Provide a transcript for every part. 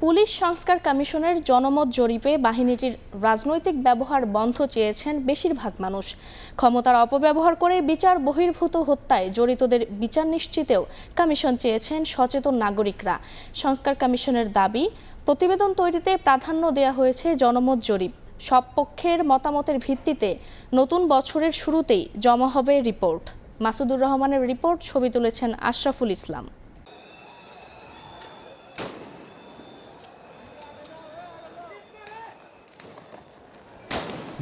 Police সংস্কার কমিশনের জনমত জরিপে বাহিনীটির রাজনৈতিক ব্যবহার বন্ধ চেয়েছেন বেশিরভাগ মানুষ। ক্ষমতার অপব্যবহার করে বিচার বহির্ভূত হত্যায় জড়িতদের বিচার নিশ্চিতেও কমিশন চেয়েছেন সচেতন নাগরিকরা। সংস্কার কমিশনের দাবি, প্রতিবেদন তৈরিতে প্রাধান্য দেওয়া হয়েছে জনমত জরিপ। সব পক্ষের মতামতের ভিত্তিতে নতুন বছরের শুরুতেই জমা হবে রিপোর্ট। মাসুদুর রহমানের রিপোর্ট, ছবি তুলেছেন আশরাফুল ইসলাম।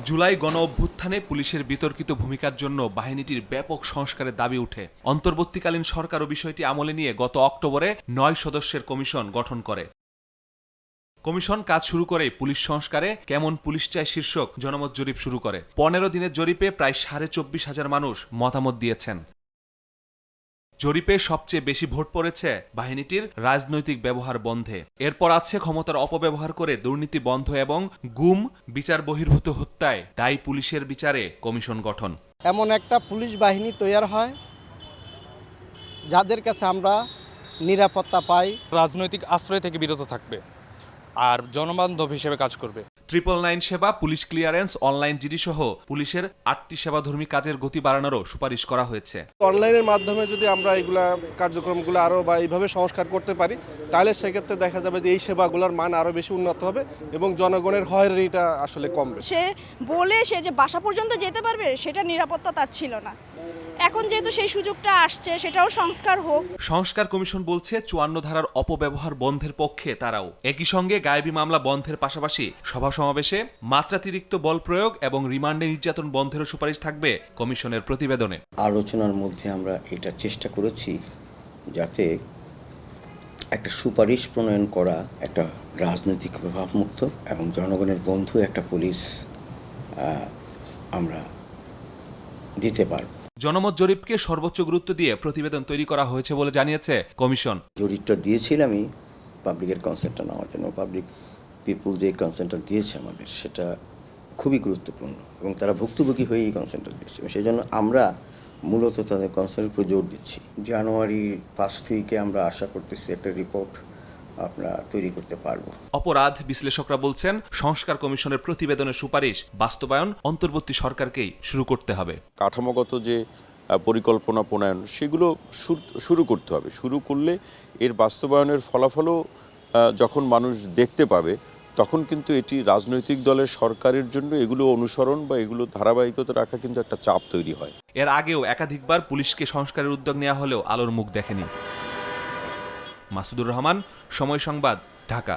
জুলাই গণ অভ্যুত্থানে পুলিশের বিতর্কিত ভূমিকার জন্য বাহিনীটির ব্যাপক সংস্কারের দাবি উঠে। অন্তর্বর্তীকালীন সরকারও বিষয়টি আমলে নিয়ে গত অক্টোবরে ৯ সদস্যের কমিশন গঠন করে। কমিশন কাজ শুরু করে পুলিশ সংস্কারে কেমন পুলিশ চাই শীর্ষক জনমত জরিপ শুরু করে। ১৫ দিনের জরিপে প্রায় ২৪,৫০০ মানুষ মতামত দিয়েছেন। জরিপে সবচেয়ে বেশি ভোট পড়েছে বাহিনীটির রাজনৈতিক ব্যবহার বন্ধে। এরপর আছে ক্ষমতার অপব্যবহার করে দুর্নীতি বন্ধ এবং গুম, বিচার বহির্ভূত হত্যায় দায়ী পুলিশের বিচারে কমিশন গঠন। এমন একটা পুলিশ বাহিনী তৈরি হয় যাদের কাছে আমরা নিরাপত্তা পাই। রাজনৈতিক আশ্রয় থেকে বিরত থাকবে আর জনবান্ধব হিসেবে কাজ করবে। 999 সেবা, পুলিশ ক্লিয়ারেন্স, অনলাইন জিডি সহ পুলিশের 8টি সেবাধর্মী কাজের গতি বাড়ানোরও সুপারিশ করা হয়েছে। অনলাইনের মাধ্যমে যদি আমরা এগুলা কার্যক্রমগুলো আরও বা এইভাবে সংস্কার করতে পারি, তাহলে সেক্ষেত্রে দেখা যাবে যে এই সেবাগুলোর মান আরও বেশি উন্নত হবে এবং জনগণের হয়রানিটা আসলে কমবে। সে যে বাসা পর্যন্ত যেতে পারবে, সেটা নিরাপত্তা তার ছিল না। এখন যেহেতু সেই সুযোগটা আসছে, সেটাও সংস্কার হোক। সংস্কার কমিশন বলছে ৫৪ ধারার অপব্যবহার বন্ধের পক্ষে তারাও। একই সঙ্গে গায়েবী মামলা বন্ধের পাশাপাশি সভা সমাবেশে মাত্রাতিরিক্ত বল প্রয়োগ এবং রিমান্ডে নির্যাতন বন্ধেরও সুপারিশ থাকবে কমিশনের প্রতিবেদনে। আলোচনার মধ্যে আমরা এটা চেষ্টা করেছি যাতে একটা সুপারিশ প্রণয়ন করা একটা রাজনৈতিক প্রভাবমুক্ত এবং জনগণের বন্ধু একটা পুলিশ আমরা দিতে পারব। জনমত জরিপকে সর্বোচ্চ গুরুত্ব দিয়ে প্রতিবেদন তৈরি করা হয়েছে বলে জানিয়েছে কমিশন। জরিপটা দিয়েছিলামই পাবলিকের কনসেন্টটা নেওয়ার জন্য। পাবলিক পিপুল যে কনসেন্টটা দিয়েছে আমাদের, সেটা খুবই গুরুত্বপূর্ণ এবং তারা ভুক্তভোগী হয়ে এই কনসেন্টটা দিচ্ছে। সেই জন্য আমরা মূলত তাদের কনসেন্টের উপর জোর দিচ্ছি। জানুয়ারির 1st উইকে আমরা আশা করতেছি একটা রিপোর্ট আমরা তৈরি করতে পারবো। অপরাধ বিশ্লেষকরা বলছেন, সংস্কার কমিশনের প্রতিবেদনের সুপারিশ বাস্তবায়ন অন্তর্বর্তী সরকারকেই শুরু করতে হবে। কাঠামোগত যে পরিকল্পনা প্রণয়ন, সেগুলো শুরু করতে হবে। শুরু করলে এর বাস্তবায়নের ফলাফলও যখন মানুষ দেখতে পাবে, তখন কিন্তু এটি রাজনৈতিক দলের সরকারের জন্য এগুলো অনুসরণ বা এগুলো ধারাবাহিকতা রাখা কিন্তু একটা চাপ তৈরি হয়। এর আগেও একাধিকবার পুলিশকে সংস্কারের উদ্যোগ নেওয়া হলেও আলোর মুখ দেখেনি। মাসুদুর রহমান, সময় সংবাদ, ঢাকা।